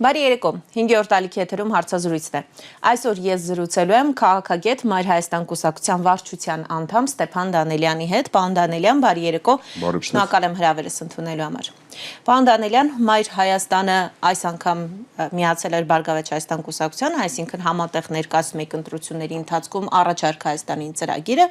Բարի երեկո, 5-րդ ալիքի եթերում հարցազրույցն է։ Այսօր ես զրուցելու եմ քաղաքագետ Մայր Հայաստան կուսակցության վարչության անդամ Ստեփան Դանելյանի հետ։ Պարոն Դանելյան, բարի երեկո։ Շնորհակալ եմ հրավերս ընդունելու համար։ Պարոն Դանելյան, Մայր Հայաստանը այս անգամ միացել էր Բարգավաճ Հայաստան կուսակցությանը, այսինքն համատեղ ներկայացում եք ընտրությունների ընթացքում առաջարկ Հայաստանին ծրագիրը,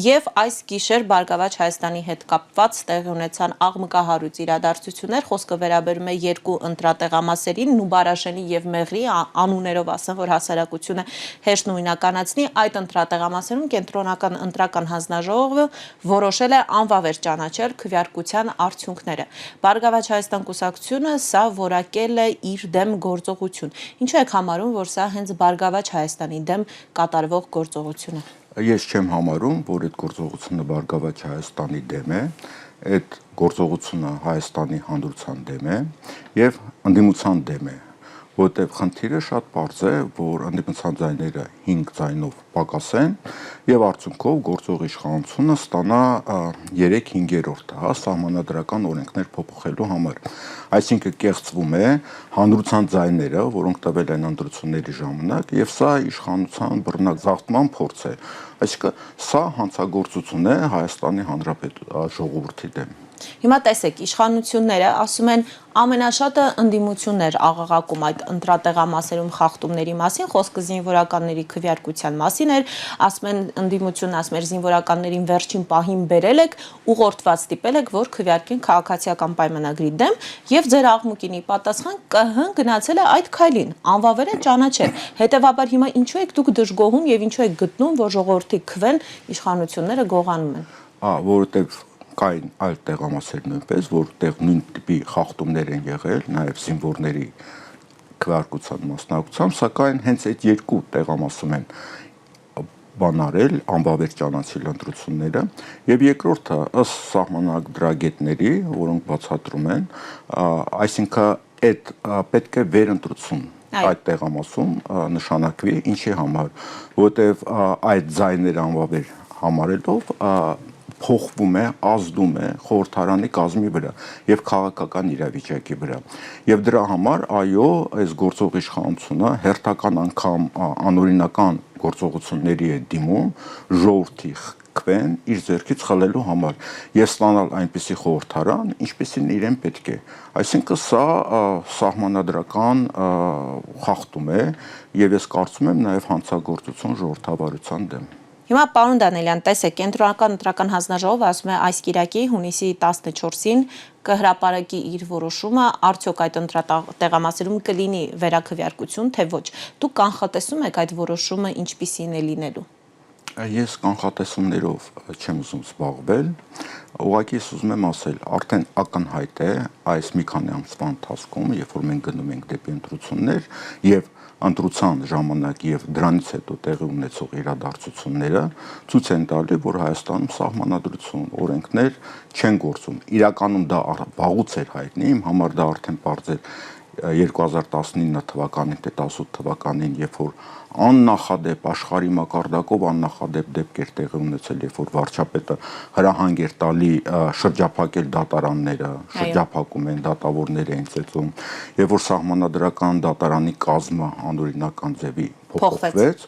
եւ այս գիշեր Բարգավաճ Հայաստանի հետ կապված տեղի ունեցան աղմկահարույց իրադարձություններ, խոսքը վերաբերում է երկու ընտրատեղամասերին, Բարաշենի եւ Մեղրի անուններով ասեմ, որ հասարակությունը հեշտ նույնականացնի, այդ ընտրատեղամասերում կենտրոնական ընտրական հանձնաժողովը որոշել է անվավեր ճանաչել քվեարկության արդյունքները։ Բարգավաճ Հայաստան կուսակցությունը սա որակել է իր դեմ գործողություն։ Ինչու եք համարում, որ սա հենց Բարգավաճ Հայաստանի դեմ կատարվող գործողություն է։ Ես չեմ համարում, որ այդ գործողությունը Բարգավաճ Հայաստանի դեմ է, այդ գործողությունը Հայաստանի հանրության դեմ է եւ ընդդիմության դեմ է, որտեղ խնդիրը շատ պարզ է, որ ընդդիմության ձայները 5 ձայնով պակասեն եւ արդյունքով գործող իշխանությունը ստանա 3/5-րդը, սահմանադրական օրենքներ փոփոխելու համար։ Այսինքն կեղծվում է հանրության ձայները, որոնք տվել են ընտրությունների ժամանակ, եւ սա իշխանության բռնազավթման փորձ է։ Այսինքն սա հանցագործություն է Հայաստանի Հանրապետության ժողովրդի դեմ։ Հիմա տեսեք, իշխանությունները ասում են ամենաշատը ընդդիմություններ աղաղակում այդ ընտրատեղամասերում խախտումների մասին, խոսքը զինվորականների քվեարկության մասին էր, ասում են ընդդիմությունն ասում էր զինվորականներին վերջին պահին բերել եք, ուղղորդված ստիպել եք, որ քվեարկեն քաղաքացիական պայմանագրի դեմ, եւ ձեր աղմուկինի պատասխան ԿՀ-ն գնացել է այդ քայլին, անվավեր է ճանաչել։ Հետեւաբար հիմա ինչու եք դուք դժգոհում եւ ինչու եք գտնում, որ ժողովրդի քվեն իշխանությունները գողանում են։ Որովհետեւ կային այլ տեղամասեր նույնպես, որտեղ նույն տիպի խախտումներ են եղել, նաև զինվորների քվեարկության մասնակցությամբ, սակայն հենց այդ երկու տեղամասում են բանարել, անվավեր ճանաչել ընտրությունները, եւ երկրորդը ըստ սահմանադրագետների, որոնք բացատրում են, այսինքն այդ պետք է վերընտրություն այդ տեղամասում նշանակվի, ինչի համար, որտեղ այդ ձայները անվավեր համարելով փոխվում է, ազդում է խորհրդարանի կազմի վրա եւ քաղաքական իրավիճակի վրա։ Եվ դրա համար, այո, այս գործող իշխանությունը հերթական անգամ անօրինական գործողությունների է դիմում ժողովրդի քվեն իր ձեռքից խլելու համար եւ ստանալ այնպիսի խորհրդարան, ինչպիսին իրեն պետք է։ Այսինքն սա սահմանադրական խախտում է եւ ես կարծում եմ նաեւ հանցագործություն ժողովրդավարության դեմ։ Հիմա պարոն Դանելյան, տեսեք, կենտրոնական ընտրական հանձնաժողովը ասում է այս կիրակի հունիսի 14-ին կհրապարակի իր որոշումը, արդյոք այդ ընտրատեղամասերում կլինի վերաքվեարկություն, թե ոչ։ Դուք կանխատեսում եք այդ որոշումը ինչպիսին է լինելու։ Ես կանխատեսումներով չեմ ուզում զբաղվել, ուղղակի ես ուզում եմ ասել, արդեն ակնհայտ է այս մի քանի ամսվա ընթացքում, երբ որ մենք գնում ենք դեպի ընտրություններ եւ ընտրության ժամանակ եւ դրանից հետո տեղի ունեցող իրադարձությունները ցույց են տալի, որ Հայաստանում սահմանադրություն, օրենքներ չեն գործում։ Իրականում դա վաղուց էր հայտնի, իմ համար դա արդեն պարզ էր 2019 թվականին, թե 18 թվականին, երբ որ աննախադեպ աշխարհի մակարդակով աննախադեպ դեպքեր տեղի ունեցել, երբ որ վարչապետը հրահանգ էր տալի շրջափակել դատարանները, շրջափակում են, դատավորներ էին ծեծում, եւ որ սահմանադրական դատարանի կազմը անօրինական ձևի փոխվեց,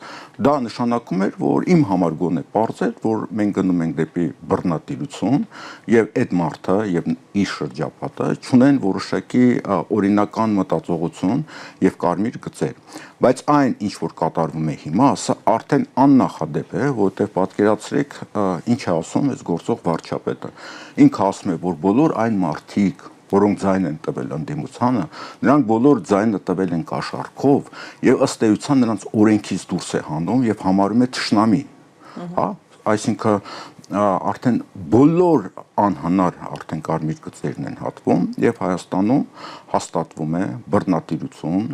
դա նշանակում էր, որ իմ համար գոնե պարզ էր, որ մենք գնում ենք դեպի բռնատիրություն եւ այդ մարդը եւ իր շրջապատը ունեն որոշակի օրինական մտածողություն եւ կարմիր գծեր, բայց այն ինչ որ կատարվում է հիմա, սա արդեն աննախադեպ է, որտեղ պատկերացրեք ինչ է ասում այս գործող վարչապետը։ Ինքը ասում է, որ բոլոր այն մարդիկ, որոնք ձայն են տվել ընդդիմությանը, նրանք բոլոր ձայնը տվել են կաշառքով եւ ըստ էության նրանց օրենքից դուրս է հանում եւ համարում է թշնամի, հա, այսինքն արդեն բոլոր անհնար արդեն կարմիր գծերն են հատվում եւ Հայաստանում հաստատվում է բռնատիրություն,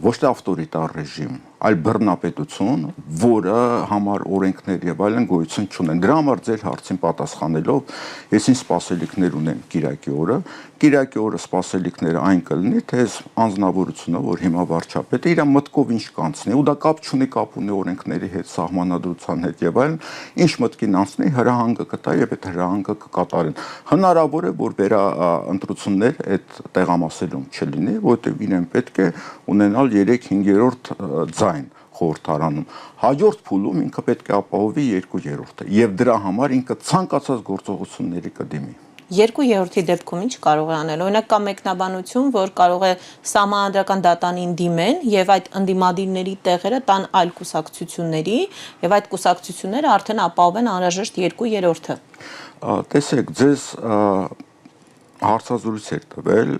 ոչ թե ավտորիտար ռեժիմ, այլ բռնապետություն, որը համար օրենքներ եւ այլն գոյություն չունեն։ Դրա համար ձեր հարցին պատասխանելով, ես ինչ սպասելիքներ ունեմ Կիրակի օրը։ Կիրակի օրը սպասելիքները այն կլինի, թե այս անձնավորությունը, որ հիմա վարչապետ է, իր մտքով ինչ կանցնի, ու դա կապ ունի օրենքների հետ, սահմանադրության հետ եւ այլն, ինչ մտքին անցնի, հրահանգը կտա եւ այդ հրահանգը կկատարեն։ Հնարավոր է, որ վերաընտրություններ այդ տեղամասերում չլինի, որովհետեւ իրեն պետք է ունենալ 3/5 ձայն խորհրդարանում։ Հաջորդ փուլում ինքը պետք է ապահովի 2/3-ը եւ դրա համար ինքը ցանկացած գործողությունների կդիմի։ 2/3-ի դեպքում ինչ կարող է անել։ Օրինակ կա մեկնաբանություն, որ կարող է սահմանադրական դատանին դիմեն եւ այդ ընդդիմադիրների տեղերը տան այլ կուսակցությունների եւ այդ կուսակցությունները արդեն ապահովեն անհրաժեշտ 2/3-ը։ Տեսեք, ձեզ հարցազրույց էր տվել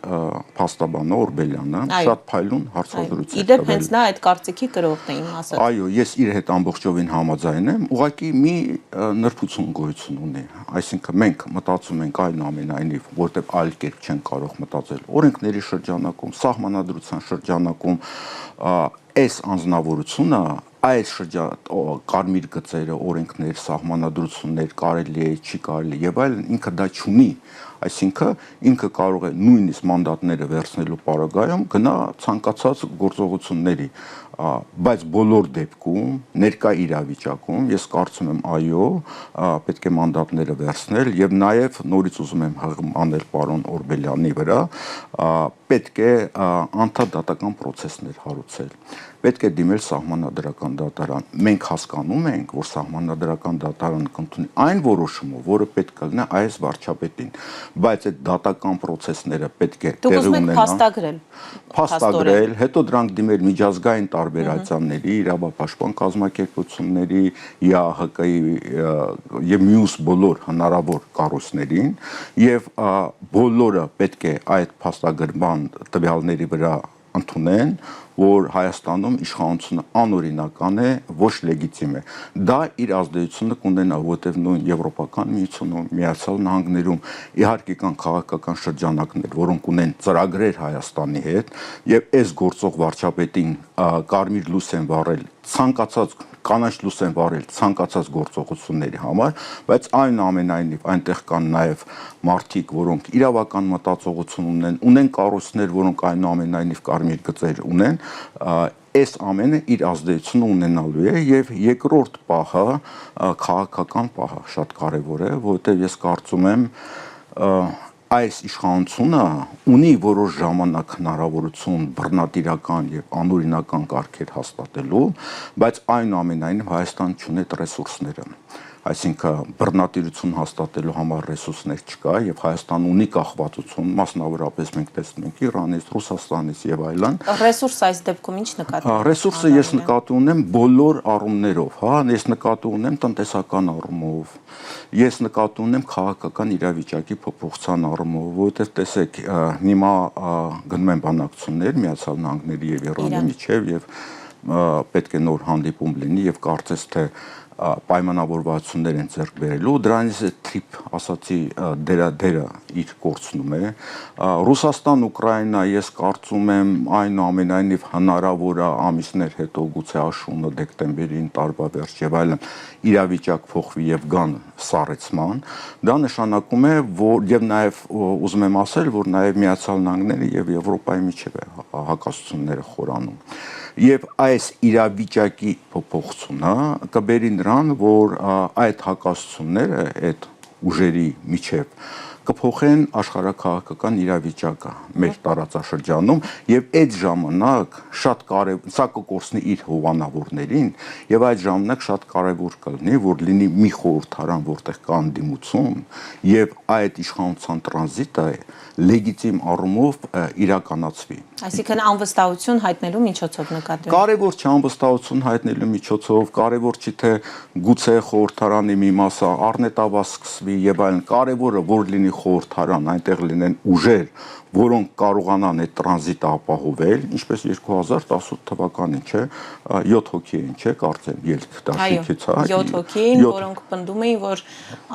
փաստաբանը Օրբելյանը, շատ փայլուն հարցազրույց էր տվել։ Իդեպ հենց նա այդ կարծիքի կրողն է, իմ ասած։ Այո, ես իր հետ ամբողջովին համաձայն եմ, ուղղակի մի նրբություն գոյություն ունի, այսինքն մենք մտածում ենք այնուամենայնիվ, որտեղ այլ կերպ չեն կարող մտածել, օրենքների շրջանակում, սահմանադրության շրջանակում, այս անձնավորությունը այս կարմիր գծերը, օրենքներ, սահմանադրություններ կարելի է, չի կարելի եւ այլն ինքը դա չունի, այսինքն ինքը կարող է նույնիսկ մանդատները վերցնելու պարագայում գնա ցանկացած գործողությունների, բայց բոլոր դեպքում ներկա իրավիճակում ես կարծում եմ այո, պետք է մանդատները վերցնել եւ նաեւ նորից ուզում եմ հղիմանել պարոն Օրբելյանի վրա, պետք է անդադատական process-ներ հարուցել։ Պետք է դիմել սահմանադրական դատարան։ Մենք հասկանում ենք, որ սահմանադրական դատարանը կընդունի այն որոշումը, որը պետք է լինի այս վարչապետին, բայց այդ դատական process-ները պետք է տեղի ունենան։ Փաստագրել, հետո դրանք դիմել միջազգային տարբերությունների, իրավապաշտպան կազմակերպությունների, ԵԱՀԿ-ի եւ մյուս բոլոր հնարավոր կառույցներին եւ բոլորը պետք է այդ փաստագրման տվյալների վրա ընդունեն, որ Հայաստանում իշխանությունը անօրինական է, ոչ լեգիտիմ է։ Դա իր ազդեցությունը կունենա, որտեղ նույն Եվրոպական միությունում, Միացյալ Նահանգներում իհարկե կան քաղաքական շրջանակներ, որոնք ունեն ծրագրեր Հայաստանի հետ, եւ այս գործող վարչապետին կարմիր լույս են վառել ցանկացած կանաչ լույս են վառել ցանկացած գործողությունների համար, բայց այնուամենայնիվ այնտեղ կան նաև մարդիկ, որոնք իրավական մտածողություն ունեն կառույցներ, որոնք այնուամենայնիվ կարմիր գծեր ունեն, այս ամենը իր ազդեցությունը ունենալու է եւ երկրորդ պահը քաղաքական պահը շատ կարեւոր է, որովհետեւ ես կարծում եմ այս իշխանությունը ունի որոշ ժամանակ հնարավորություն բռնատիրական եւ անօրինական կարգեր հաստատելու, բայց այնուամենայնիվ Հայաստան չունի այդ ռեսուրսները։ Այսինքն բռնատիրություն հաստատելու համար ռեսուրսներ չկա եւ Հայաստան ունի կախվածություն, մասնավորապես մենք տեսնում ենք Իրանից, Ռուսաստանից եւ այլն։ Ռեսուրս այս դեպքում ինչ նկատի ունեք։ Ռեսուրսը ես նկատի ունեմ բոլոր առումներով, հա, ես նկատի ունեմ տնտեսական առումով, ես նկատի ունեմ քաղաքական իրավիճակի փոփոխության առումով, որովհետեւ տեսեք, հիմա գնում են բանակցություններ Միացյալ Նահանգների եւ Իրանի միջեւ եւ պետք է նոր հանդիպում լինի եւ կարծես թե պայմանավորվածություններ են ձեռք բերելու, դրանից է թիպ ասացի դերը իր կորցնում է։ Ռուսաստան, Ուկրաինա, ես կարծում եմ այնուամենայնիվ հնարավոր է ամիսներ հետո գուցե աշունը դեկտեմբերին տարվա վերջ եւ այլն իրավիճակ փոխվի եւ գան սառեցման, դա նշանակում է, որ եւ նաեւ ուզում եմ ասել, որ նաեւ Միացյալ Նահանգները եւ Եվրոպայի միջեւ է հակասությունները խորանում։ Եվ այս իրավիճակի փոփոխությունը կբերի նրան, որ այդ հակասությունները, այդ ուժերի միջև կփոխեն աշխարհաքաղաքական իրավիճակը մեր տարածաշրջանում եւ այդ ժամանակ շատ կարեւոր սա կկորցնի իր հովանավորներին եւ այդ ժամանակ շատ կարեւոր կլինի որ լինի մի խորհրդարան որտեղ կա անդիմություն եւ այդ իշխանության տրանզիտը լեգիտիմ առումով իրականացվի Այսինքն անվստահություն հայտնելու միջոցով նկատի ունեք Կարևոր չէ անվստահություն հայտնելու միջոցով կարևոր չի թե գուցե խորհրդարանի մի մասը առնետավազ սկսվի եւ այլն կարևորը որ լինի խորհրդարան, այնտեղ լինեն ուժեր, որոնք կարողանան այդ տրանզիտը ապահովել, ինչպես 2018 թվականին, չէ, 7 հոգի են, չէ, կարծեմ, ելք դաշինքից, հա, 7 հոգին, որոնք պնդում էին, որ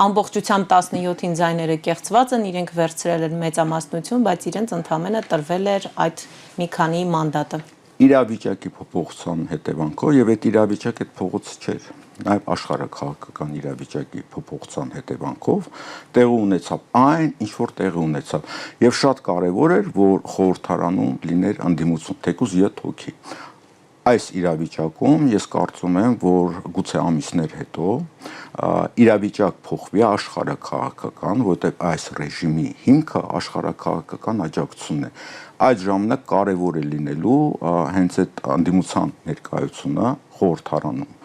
ամբողջությամբ 17-ին ձայները կեղծված են, իրենք վերցրել են մեծամասնություն, բայց իրենց ընդամենը տրվել էր այդ մի քանի մանդատը։ իրավիճակի փոփոխության հետևանքով եւ այդ իրավիճակը այդ փողոց չէր, նաեւ աշխարհակաղակական իրավիճակի փոփոխության հետևանքով տեղի ունեցավ այն, ինչ որ տեղի ունեցավ եւ շատ կարեւոր էր, որ խորհրդարանում լիներ անդիմություն, թեկուզ 7 հոգի։ Այս իրավիճակում ես կարծում եմ, որ գուցե ամիսներ հետո իրավիճակ փոխվի աշխարհակաղակական, որտեղ այս ռեժիմի հիմքը աշխարհակաղակական աջակցությունն է։ Այդ ժամանակ կարևոր է լինելու հենց այդ անդիմության ներկայությունը խորհրդարանում։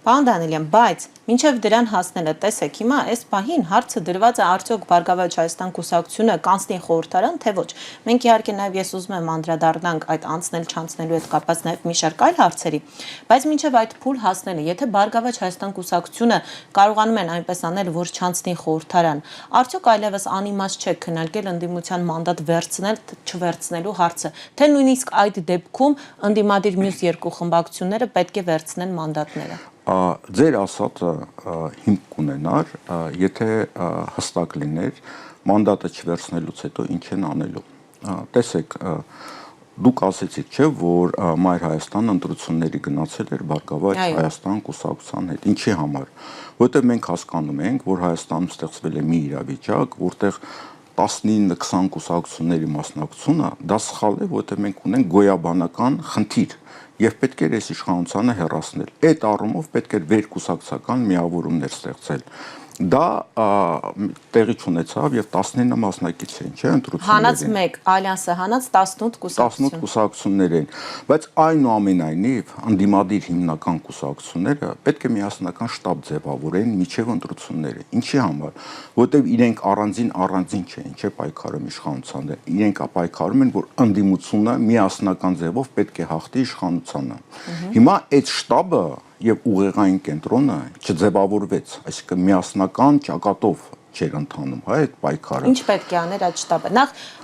Պարոն Դանիելյան, բայց մինչև դրան հասնելը տեսեք, հիմա այս պահին հարցը դրված է արդյոք Բարգավաճ Հայաստան կուսակցությունը կանցնի խորհրդարան, թե ոչ։ Մենք իհարկե նաև ես ուզում եմ անդրադառնանք այդ անցնել չանցնելու հետ կապված նաև մի շարք այլ հարցերի, բայց մինչև այդ փուլ հասնելը, եթե Բարգավաճ Հայաստան կուսակցությունը կարողանում են այնպես անել, որ չանցնի խորհրդարան, արդյոք այլևս անիմաստ չէ քննարկել ընդդիմության մանդատ վերցնել, չվերցնելու հարցը, թե նույնիսկ այդ դեպքում ընդդիմադիր մյուս երկու խմբակցությունները պետք է վերցնեն մանդատները։ Ձեր ասածը հիմք կունենար, եթե հստակ լիներ մանդատը չվերցնելուց հետո ինչ են անելու։ Տեսեք, դուք ասեցիք, չէ, որ Մայր Հայաստան ընտրությունների գնացել էր Բարգավաճ Հայաստան կուսակցության հետ։ Ինչի համար։ Որտեղ մենք հասկանում ենք, որ Հայաստանում ստեղծվել է մի իրավիճակ, որտեղ 19-20 կուսակցությունների մասնակցությունը դա սխալ է, որտեղ մենք ունենք գոյաբանական խնդիր եւ պետք է այս իշխանությանը հեռացնել։ Այդ առումով պետք է վերկուսակցական միավորումներ ստեղծել։ Դա տեղի չունեցավ եւ 19 մասնակից էին, չէ՞, ընտրություններին։ Հանած 1, Ալյանսը հանած 18 կուսակցություն։ 18 կուսակցություններ են, բայց այնուամենայնիվ անդիմադիր հիմնական կուսակցությունները պետք է միասնական շտաբ ձևավորեն միջև ընտրությունները։ Ինչի համար, որտեղ իրենք առանձին չեն, չէ՞, պայքարում իշխանությանը։ Իրենք պայքարում են, որ անդիմությունը միասնական ձևով պետք է հաղթի իշխանությանը։ Հիմա այդ շտաբը եւ ուղեղային կենտրոնը չձևավորվեց, այսինքն միասնական ճակատով չէր ընթանում, հա, այդ պայքարը։ Ինչ պետք է աներ այդ շտաբը։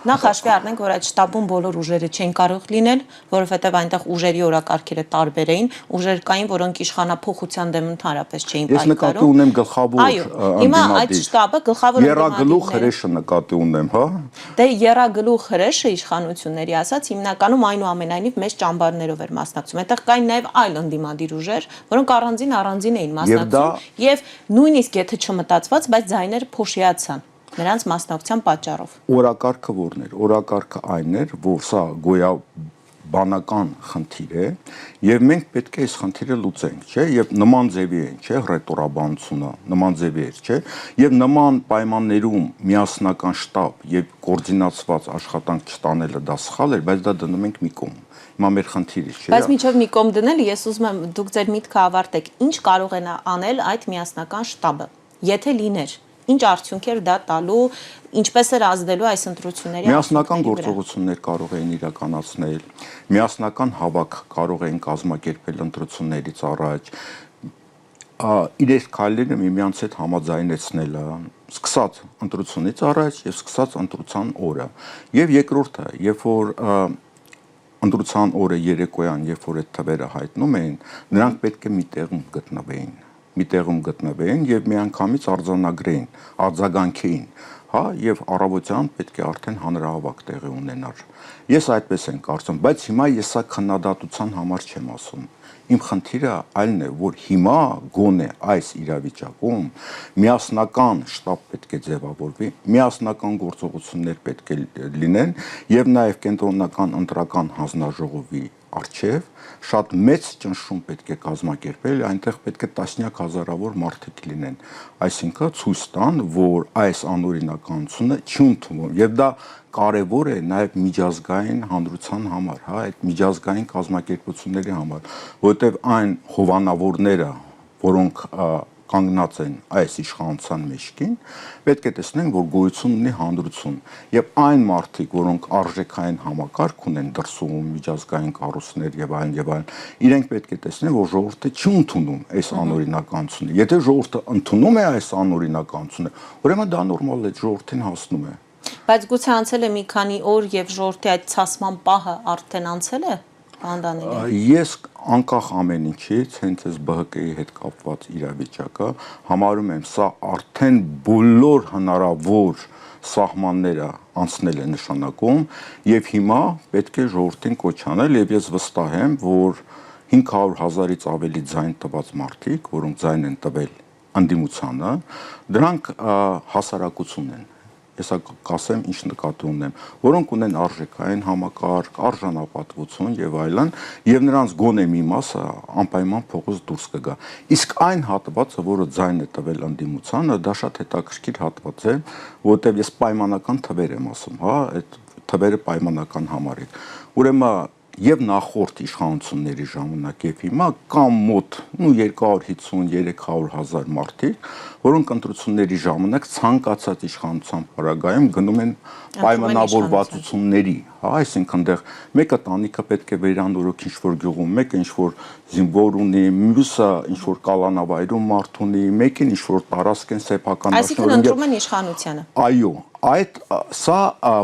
Նախ հաշվի առնենք, որ այդ շտաբում բոլոր ուժերը չեն կարող լինել, որովհետև այնտեղ ուժերի օրակարգերը տարբեր էին, ուժեր կային, որոնք իշխանափոխության դեմ ընդհանրապես չէին պայքարում։ Ես նկատի ունեմ գլխավոր Հիմա այդ շտաբը գլխավոր եռագլուխ հրեշը նկատի ունեմ, հա։ Դե եռագլուխ հրեշը իշխանությունների ասած հիմնականում այնուամենայնիվ մեծ ճամբարներով էր մասնակցում։ Այդտեղ կային նաև այլ ընդդիմադիր ուժեր, որոնք առանձին էին մասնակցում եւ նույնիսկ եթե չմտածված, բայց ձայներ փոշիացան նրանց մասնակցության պատճառով։ Օրակարգը որն էր։ Օրակարգը այն էր, որ սա գոյաբանական խնդիր է եւ մենք պետք է այս խնդիրը լուծենք, չէ՞, եւ նման ձևի են, չէ՞, ռետորաբանությունը, նման ձևի էր, չէ՞, եւ նման պայմաններում միասնական շտաբ եւ կոորդինացված աշխատանք չտանելը դա սխալ էր, բայց դա դնում ենք մի կողմ։ Հիմա մեր խնդիրը չէ։ Բայց միջով մի կողմ դնել, ես ուզում եմ դուք ձեր միտքը ավարտեք։ Ինչ կարող են անել այդ միասնական շտաբը, եթե լիներ։ Ինչ արդյունքեր դա տալու, ինչպես էր ազդելու այս ընտրությունների։ Միասնական գործողություններ կարող էին իրականացնել, միասնական հավաք կարող էին կազմակերպել ընտրություններից առաջ, իրենց քայլերը միմյանց հետ համաձայնեցնելը, սկսած ընտրությունից առաջ եւ սկսած ընտրության օրը։ Եւ երկրորդը, երբ որ ընտրության օրը երեկոյան, երբ որ այդ թվերը հայտնում էին, նրանք պետք է մի տեղում գտնվեին եւ միանգամից արձանագրեին, արձագանքեին, հա, եւ առավոտյան պետք է արդեն հանրահավաք տեղի ունենար։ Ես այդպես եմ կարծում, բայց հիմա ես սա քննադատության համար չեմ ասում։ Իմ խնդիրը այլն է, որ հիմա գոնե այս իրավիճակում միասնական շտաբ պետք է ձևավորվի, միասնական գործողություններ պետք է լինեն եւ նաեւ կենտրոնական ընտրական հանձնաժողովի արչեւ շատ մեծ ճնշում պետք է կազմակերպել, այնտեղ պետք է տասնյակ հազարավոր մարդիկ լինեն, այսինքն ցույց տան, որ այս անօրինականությունը չի ընդունվում եւ դա կարևոր է նաեւ միջազգային հանրության համար, հա, այդ միջազգային կազմակերպությունների համար, որովհետեւ այն հովանավորները, որոնք կանգնած են այս իշխանության մեջքին, պետք է տեսնեն, որ գոյություն ունի հանրություն եւ այն մարդիկ, որոնք արժեքային համակարգ ունեն դրսում միջազգային կառույցներ եւ այլն, իրենք պետք է տեսնեն, որ ժողովուրդը չի ընդունում այս անօրինականությունը։ Եթե ժողովուրդը ընդունում է այս անօրինականությունը, ուրեմն դա նորմալ է, ժողովրդին հասնում է։ Բայց գուցե անցել է մի քանի օր եւ ժողովրդի այդ ցասման պահը արդեն անցել է։ Ես անկախ ամեն ինչից, հենց այս ԲՀԿ-ի հետ կապված իրավիճակը համարում եմ, սա արդեն բոլոր հնարավոր սահմանները անցնել է նշանակում եւ հիմա պետք է ժողովրդին կոչ անել եւ ես վստահ եմ, որ 500,000-ից ավելի ձայն տված մարդիկ, որոնք ձայն են տվել անդիմությանը, դրանք հասարակություն են։ Ես կասեմ ինչ նկատի ունեմ, որոնք ունեն արժեքային համակարգ, արժանապատվություն եւ այլն, եւ նրանց գոնե մի մասը անպայման փողոց դուրս կգա։ Իսկ այն հատվածը, որը ձայն է տվել անդիմությանը, դա շատ հետաքրքիր հատված է, որովհետեւ ես պայմանական թվեր եմ ասում, հա, այդ թվերը պայմանական համարեք։ Ուրեմն եւ նախորդ իշխանությունների ժամանակ եւ հիմա կամ մոտ 250-300,000 մարդիկ, որոնք ընտրությունների ժամանակ ցանկացած իշխանության պարագայում գնում են պայմանավորվածությունների, հա, այսինքն դեռ մեկը տանիքը պետք է վերանորոգի ինչ-որ գյուղում, մեկը ինչ-որ զինվոր ունի, մյուսը ինչ-որ կալանավայրում մարդ ունի, մեկին ինչ-որ տարածք են սեփական այսինքն ընտրում են իշխանությանը։ Այո, սա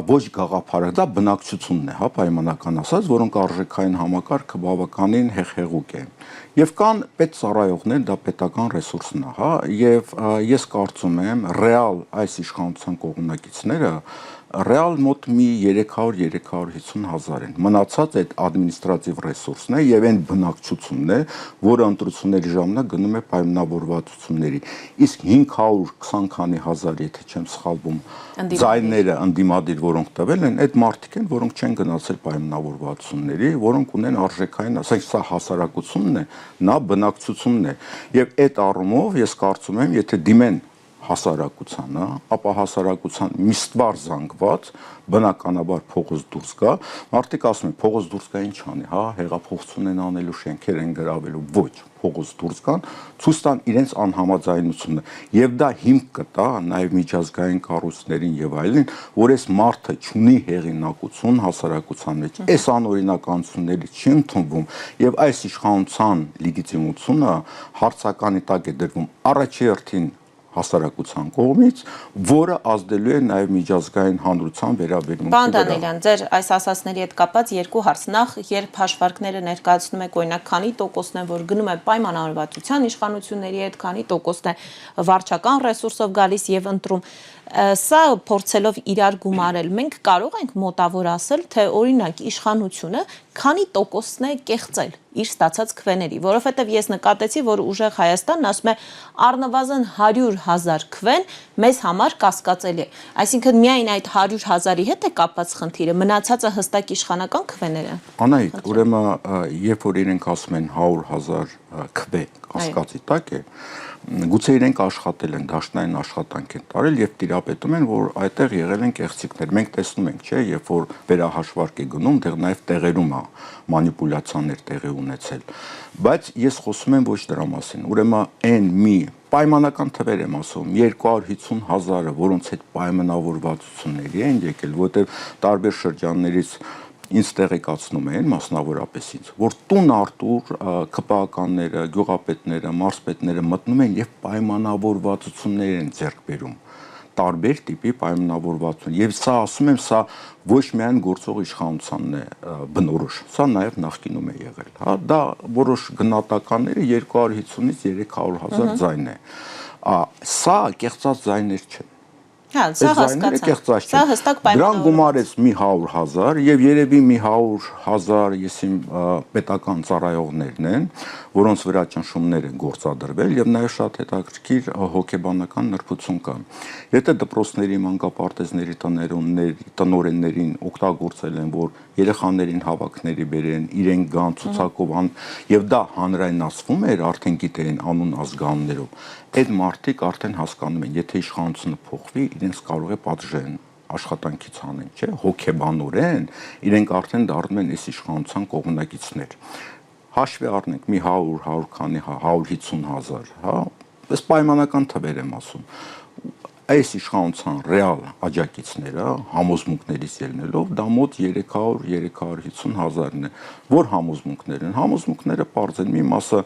ոչ գաղափարը, դա բնակչությունն է, հա, պայմանական ասած, որոնք արժեքային համակարգը բավականին հեղեղուկ է։ Եվ կան պետծառայողներ, դա պետական ռեսուրսն է, հա, եւ ես կարծում եմ, ռեալ այս իշխանության կողմնակիցները ռեալ մոտ մի 300-350,000 են։ Մնացած այդ ադմինիստրատիվ ռեսուրսն է եւ այն բնակչությունն է, որը ընտրությունների ժամանակ գնում է պայմանավորվածությունների։ Իսկ 520 քանի հազար, եթե չեմ սխալվում, ձայները ընդդիմադիր, որոնք տվել են, այդ մարդիկ են, որոնք չեն գնացել պայմանավորվածությունների, որոնք ունեն արժեքային, ասենք սա հասարակությունն է, նա բնակչությունն է։ Եվ այդ առումով ես կարծում եմ, եթե դիմեն հասարակությանը, ապա հասարակության միստվար զանգված բնականաբար փողոց դուրս գա, մարդիկ ասում են փողոց դուրս գա ինչ անի, հա, հեղափոխություն են անելու, շենքեր են գրավելու, ոչ, փողոց դուրս գան, ցույց տան իրենց անհամաձայնությունը եւ դա հիմք կտա նաեւ միջազգային կառույցներին եւ այլն, որ այս մարդը չունի հեղինակություն հասարակության մեջ, այս անօրինականությունների չի ընդունվում եւ այս իշխանության լեգիտիմությունը հարցականի տակ է դրվում առաջերտին հասարակության կողմից, որը ազդելու է նաև միջազգային հանրության վերաբերմունքի վրա։ Պարոն Դանիելյան, ձեր այս ասածների հետ կապված երկու հարց։ Նախ, երբ հաշվարկները ներկայացնում եք, օրինակ, քանի տոկոսն է, որ գնում է պայմանավորվածության իշխանությունների հետ, քանի տոկոսն է վարչական ռեսուրսով գալիս եւ ընտրում, սա փորձելով իրար գումարել, մենք կարող ենք մոտավոր ասել, թե օրինակ իշխանությունը քանի տոկոսն է կեղծել իր ստացած քվեների, որովհետև ես նկատեցի, որ ուժեղ Հայաստանն ասում է առնվազն 100,000 քվեն մեզ համար կասկածելի է։ Այսինքն միայն այդ 100,000-ի հետ է կապված խնդիրը, մնացածը հստակ իշխանական քվեներ են։ Անահիտ, ուրեմն երբ որ իրենք ասում են 100,000 քվե կասկածի տակ է, գուցե իրենք աշխատել են, դաշնային աշխատանք են տարել եւ տիրապետում են, որ այդտեղ եղել են կեղծիքներ։ Մենք տեսնում ենք, չէ, երբ որ վերահաշվարկ է գնում, դեռ նաեւ տեղերում է մանիպուլյացիաներ տեղի ունեցել։ Բայց ես խոսում եմ ոչ դրա մասին։ Ուրեմն այն մի պայմանական թվեր եմ ասում, 250,000-ը, որոնց հետ պայմանավորվածությունների են եկել, որտեղ տարբեր շրջաններից ինձ տեղեկացնում են, մասնավորապես ինձ, որ տուն արտուր ԿՊԱ-կանները, գյուղապետները, մարզպետները մտնում են եւ պայմանավորվածություններ են ձեռք բերում, տարբեր տիպի պայմանավորվածություն։ Եվ սա ասում եմ, սա ոչ միայն գործող իշխանությանն է բնորոշ, սա նաեւ նախկինում է եղել, հա, դա որոշ գնահատականները 250-ից 300,000 ձայն է։ Սա կեղծած ձայներ չեն։ Հա, սա հասկացա։ Սա հստակ պայմանավորված։ Դրան գումարեց մի 100,000 եւ երևի մի 100,000 ես իմ պետական ծառայողներն են, որոնց վրա ճնշումներ են գործադրվել եւ նաեւ շատ հետաքրքիր հոգեբանական նրբություն կա։ Եթե դպրոցների, մանկապարտեզների տնօրեններին օգտագործել են, որ երեխաներին հավաքների բերեն, իրեն գան ցուցակով եւ դա հանրայնացվում էր, արդեն գիտեին անուն ազգանուններով։ Այդ մարդիկ արդեն հասկանում են, եթե իշխանությունը փոխվի, իրենց կարող է պատժեն, աշխատանքից անեն, չէ, հոգեբանորեն իրենք արդեն դառնում են այս իշխանության կողմնակիցներ։ Հաշվի առնենք մի 100 քանի 150,000, հա, այս պայմանական թվեր եմ ասում։ Այս իշխանության ռեալ աջակիցները համոզմունքներից ելնելով դա մոտ 300-350,000-ն է։ Որ համոզմունքներ են։ Համոզմունքները բարձր մի մասը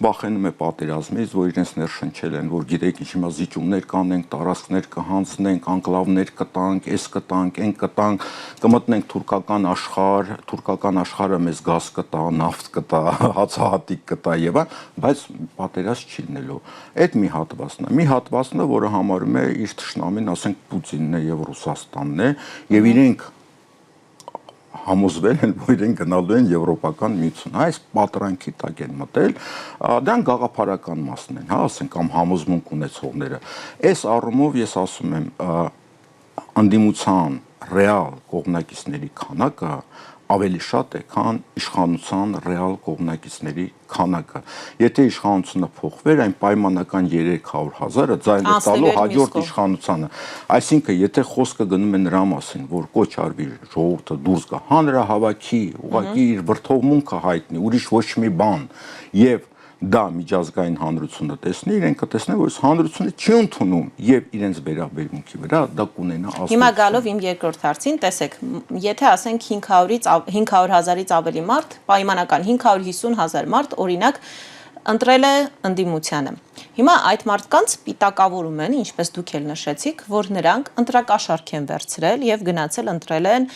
վախենում է պատերազմից, որ իրենց ներշնչել են, որ գիտեք ինչ հիմա զիջումներ կանենք, տարածքներ կհանձնենք, անկլավներ կտանք, էս կտանք, այն կտանք, կմտնենք թուրքական աշխարհը մեզ գազ կտա, նավթ կտա, հացահատիկ կտա եւ այլն, բայց պատերազմ չի լինելու։ Այդ մի հատվածն է։ Մի հատվածն է, որը համարում է իր թշնամին, ասենք Պուտինն է եւ Ռուսաստանն է, եւ իրենք համոզվել են, որ իրենք գնալու են Եվրոպական միություն։ Այս պատրանքի տակ են մտել, դրան գաղափարական մասն են, հա, ասենք կամ համոզմունք ունեցողները։ Այս առումով ես ասում եմ, անդիմության ռեալ կողմնակիցների քանակը ավելի շատ է, քան իշխանության ռեալ կողմնակիցների քանակը։ Եթե իշխանությունը փոխվեր, այն պայմանական 300,000-ը ձայն է տալու հաջորդ իշխանությանը։ Այսինքն, եթե խոսքը գնում է նրա մասին, որ կոչ արվի ժողովուրդը դուրս գա, հանրահավաքի, ուղղակի իր վրթովմունքը հայտնի, ուրիշ ոչ մի բան, եւ դա միջազգային հանրությունը տեսնի, իրենք կտեսնեն, որ հանրությունը չի ընդունում եւ իրենց վերաբերմունքի վրա դա կունենա ազդեցություն։ Հիմա գալով իմ երկրորդ հարցին, տեսեք, եթե ասենք 500,000-ից ավելի մարդ, պայմանական 550,000 մարդ, օրինակ, ընտրել է ընդդիմությանը։ Հիմա այդ մարդկանց պիտակավորում են, ինչպես դուք էլ նշեցիք, որ նրանք ընտրակաշառք են վերցրել եւ գնացել ընտրել են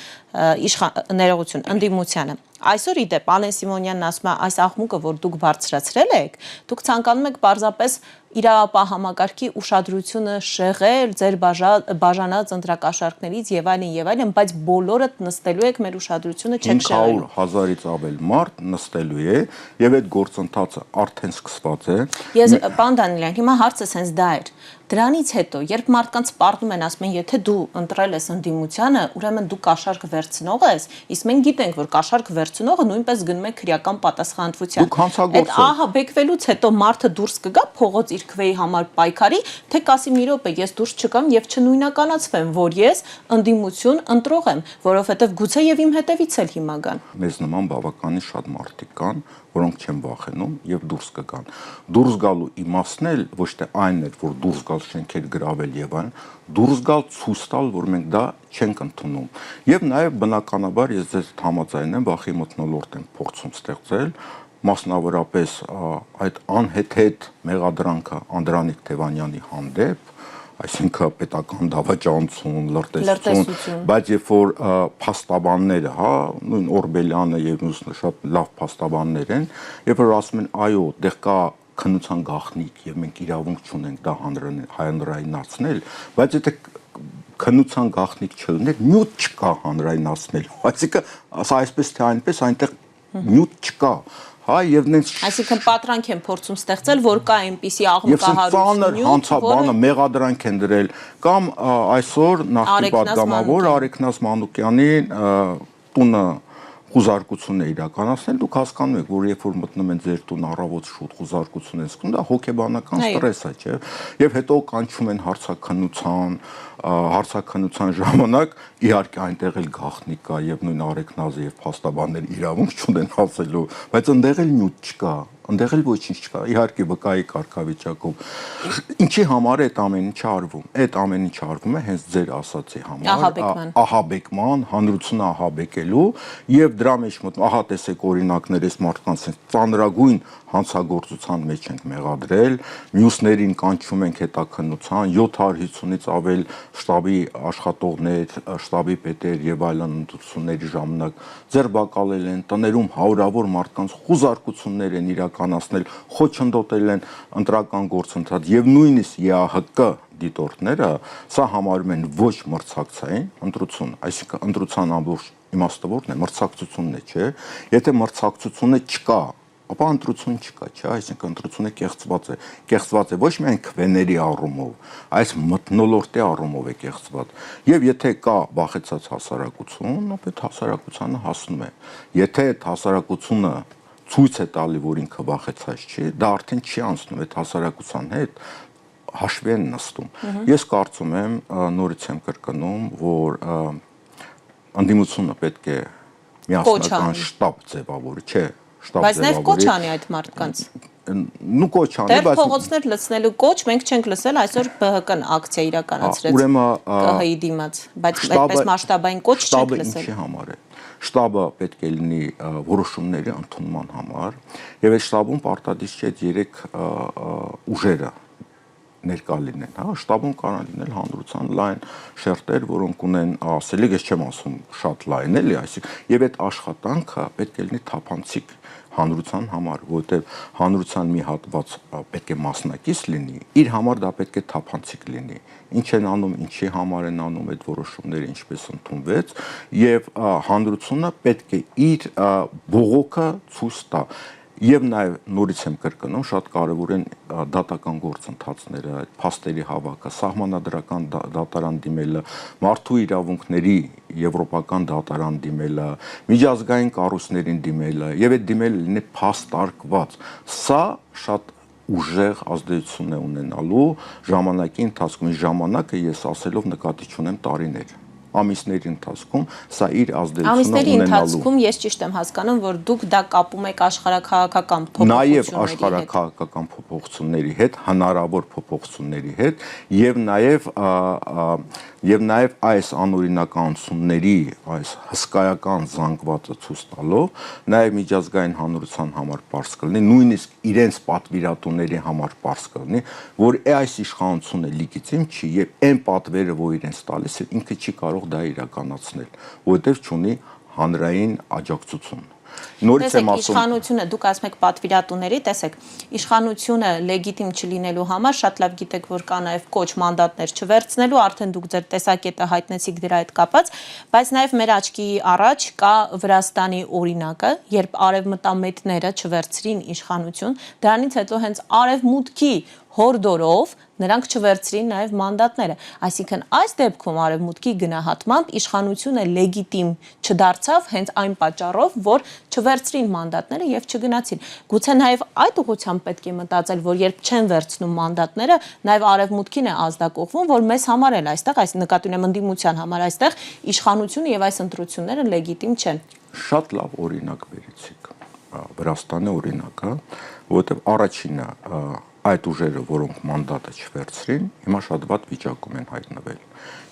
ներողություն ընդդիմությանը։ Այսօր իդեպ Ալեն Սիմոնյանն ասում է, այս աղմուկը, որ դուք բարձրացրել եք, դուք ցանկանում եք պարզապես իրավապահ համակարգի ուշադրությունը շեղել ձեր բաժանած ընտրակաշառքներից եւ այլն, բայց բոլորդ նստելու եք մեր ուշադրությունը չեք շեղելու։ 500,000-ից ավել մարդ նստելու է եւ այդ գործընթացը արդեն սկսված է։ Ես պարոն Դանիելյան, հիմա հարցս հենց դա էր։ Դրանից հետո, երբ մարդկանց պարտում են, ասում են, եթե դու ընտրել ես ընդդիմությանը, ուրեմն դու կաշառք վերցնող ես, իսկ մենք գիտենք, որ կաշառք վերցնողը նույնպես գնում է քրեական պատասխանատվության։ Դուք հանցագործ եք։ Ահա բեկվելուց հետո մարդը դուրս կգա փողոց իր քվեի համար պայքարի, թե կասի մի րոպե, ես դուրս չգամ եւ չնույնականացվեմ, որ ես ընդդիմություն ընտրող եմ, որովհետեւ գուցե եւ իմ հետևից էլ հիմա գան։ Մեզ նման բավականին շատ մարդիկ կան, որոնք չեն վախենում եւ դուրս կգան։ Դուրս գալու իմաստն էլ ոչ թե այն էր, որ դուրս գալ շենքեր գրավել եւ այն, դուրս գալ ցույց տալ, որ մենք դա չենք ընդունում։ Եվ նաեւ բնականաբար ես ձեզ համաձայն եմ, վախի մթնոլորտ են փորձում ստեղծել, մասնավորապես այդ անհեթեթ մեղադրանքը Անդրանիկ Թևանյանի հանդեպ, այսինքն պետական դավաճանություն, լրտեսություն, բայց երբ որ փաստաբանները, հա, նույն Օրբելյանը եւ մյուսները շատ լավ փաստաբաններ են, երբ որ ասում են, այո, դեռ կա քննության գաղտնիք եւ մենք իրավունք չունենք դա հանրայնացնել, բայց եթե քննության գաղտնիք չլիներ, նյութ չկա հանրայնացնելու։ Այսինքն, ասա այսպես թե այնպես, այնտեղ նյութ չկա։ Հա, եւ նենց այսինքն պատրանք են փորձում ստեղծել, որ կա այնպիսի աղմկահարություն, հանցաբանը մեղադրանք են դրել կամ այսօր նախկին պատգամավոր Արեգնաս Մանուկյանի տունը խուզարկություն է իրականացնել, դուք հասկանում եք, որ երբ որ մտնում են ձեր տուն առավոտ շուտ խուզարկություն են սկսում, դա հոգեբանական ստրես է, չէ՞։ Եվ հետո կանչում են հարցաքննության ժամանակ իհարկե այնտեղ էլ գաղտնիք կա եւ նույն Արեգնազը եւ փաստաբաններ իրավունք չունեն ասելու, բայց այնտեղ էլ նյութ չկա, այնտեղ էլ ոչինչ չկա, իհարկե վկայի կարգավիճակով։ Ինչի համար է այդ ամեն ինչը արվում։ Այդ ամեն ինչը արվում է հենց ձեր ասացի համար, ահաբեկման, հանրությունը ահաբեկելու եւ դրա մեջ մոտ ահա տեսեք օրինակներ էս մարդկանց ծանրագույն հանցագործության մեջ ենք մեղադրել, մյուսներին կանչում ենք հետաքննության, 750-ից ավել շտաբի աշխատողներ, շտաբի պետեր եւ այլն ընդդիմությունների ժամանակ ձերբակալել են, տներում հարյուրավոր մարդկանց խուզարկություններ են իրականացնել, խոչընդոտել են ընտրական գործընթաց եւ նույնիսկ ԵԱՀԿ դիտորդները սա համարում են ոչ մրցակցային ընտրություն, այսինքն ընտրության ամբողջ իմաստը որն է, մրցակցությունն է, չէ՞։ Եթե մրցակցությունը չկա, ապա ընտրություն չկա, չէ՞, այսինքն ընտրությունը կեղծված է ոչ միայն քվեների առումով, այս մթնոլորտի առումով է կեղծված։ Եվ եթե կա վախեցած հասարակություն, ապա այդ հասարակությանը հասնում է։ Եթե այդ հասարակությունը ցույց է տալի, որ ինքը վախեցած չի, դա արդեն չի անցնում այդ հասարակության հետ հաշվի են նստում։ Ես կարծում եմ, նորից եմ կրկնում, որ ընդդիմությունը պետք է միասնական շտաբ ձևավորի, չէ, Բայց նաև կոչ անի այդ մարդկանց։ Նու կոչ անի, Դեռ փողոցներ լցնելու կոչ մենք չենք լսել, այսօր ԲՀԿ-ն ակցիա իրականացրեց ԿՀ-ի դիմաց, բայց այդպես մասշտաբային կոչ չենք լսել։ Ինչի համար է։ Շտաբը պետք է լինի որոշումների ընդունման համար, եւ այդ շտաբում պարտադիր չէ երեք ուժերը ներկա լինեն, հա, շտաբում կարող լինել հանրության լայն շերտեր, որոնք ունեն, ասելի, ես չեմ ասում շատ լայն, էլի, այսինքն եւ այդ աշխատանքը պետք է լինի թափանցիկ հանրության համար, որովհետեւ հանրության մի հատված պետք է մասնակից լինի, իր համար դա պետք է թափանցիկ լինի։ Ինչ են անում, ինչի համար են անում այդ որոշումները, ինչպես ընդունվեց, եւ հանրությունը պետք է իր բողոքը ցույց տա։ Եվ նաև նորից եմ կրկնում, շատ կարևոր են դատական գործընթացները, փաստերի հավաքը, սահմանադրական դատարան դիմելը, մարդու իրավունքների եվրոպական դատարան դիմելը, միջազգային կառույցներին դիմելը, եւ այդ դիմելը լինի փաստարկված։ Սա շատ ուժեղ ազդեցություն է ունենալու ժամանակի ընթացքում։ Ժամանակը ես ասելով նկատի չունեմ տարիներ։ Ամիսների ընթացքում սա իր ազդեցությունը ունենալու։ Ամիսների ընթացքում ես ճիշտ եմ հասկանում, որ դուք դա կապում եք աշխարհաքաղաքական փոփոխությունների հետ։ Նաև աշխարհաքաղաքական փոփոխությունների հետ, հնարավոր փոփոխությունների հետ, եւ նաև այս անօրինականությունների, այս հսկայական զանգվածը ցույց տալով, նաև միջազգային հանրության համար պարզ կլինի, նույնիսկ իրենց պատվիրատուների համար պարզ կլինի, որ այս իշխանությունը լիգիտիմ չի եւ այն պատվերը, որ իրենց տալիս է, ինքը չի կարող դա իրականացնել, որովհետև չունի հանրային աջակցություն։ Նորից եմ ասում, իշխանությունը, դուք ասում եք պատվիրատուների, տեսեք, իշխանությունը լեգիտիմ չլինելու համար շատ լավ գիտեք, որ կա նաև կոչ մանդատներ չվերցնելու, արդեն դուք ձեր տեսակետը հայտնեցիք դրա հետ կապած, բայց նաև մեր աչքի առաջ կա Վրաստանի օրինակը, երբ արևմտամետները չվերցրին իշխանություն, դրանից հետո հենց արևմուտքի հորդորով նրանք չվերցրին նաև մանդատները։ Այսինքն այս դեպքում արևմուտքի գնահատմամբ իշխանությունը լեգիտիմ չդարձավ հենց այն պատճառով, որ չվերցրին մանդատները եւ չգնացին։ Գուցե նաև այդ ուղղությամբ պետք է մտածել, որ երբ չեն վերցնում մանդատները, նաև արևմուտքին է ազդակողվում, որ մեզ համար էլ այստեղ, այս նկատի ունեմ ընդդիմության համար այստեղ իշխանությունը եւ այս ընտրությունները լեգիտիմ չեն։ Շատ լավ օրինակ վերեցիք Վրաստանի օրինակը, որովհետեւ առաջինը այդ ուժերը, որոնք մանդատը չվերցրին, հիմա շատ վատ վիճակում են հայտնվել։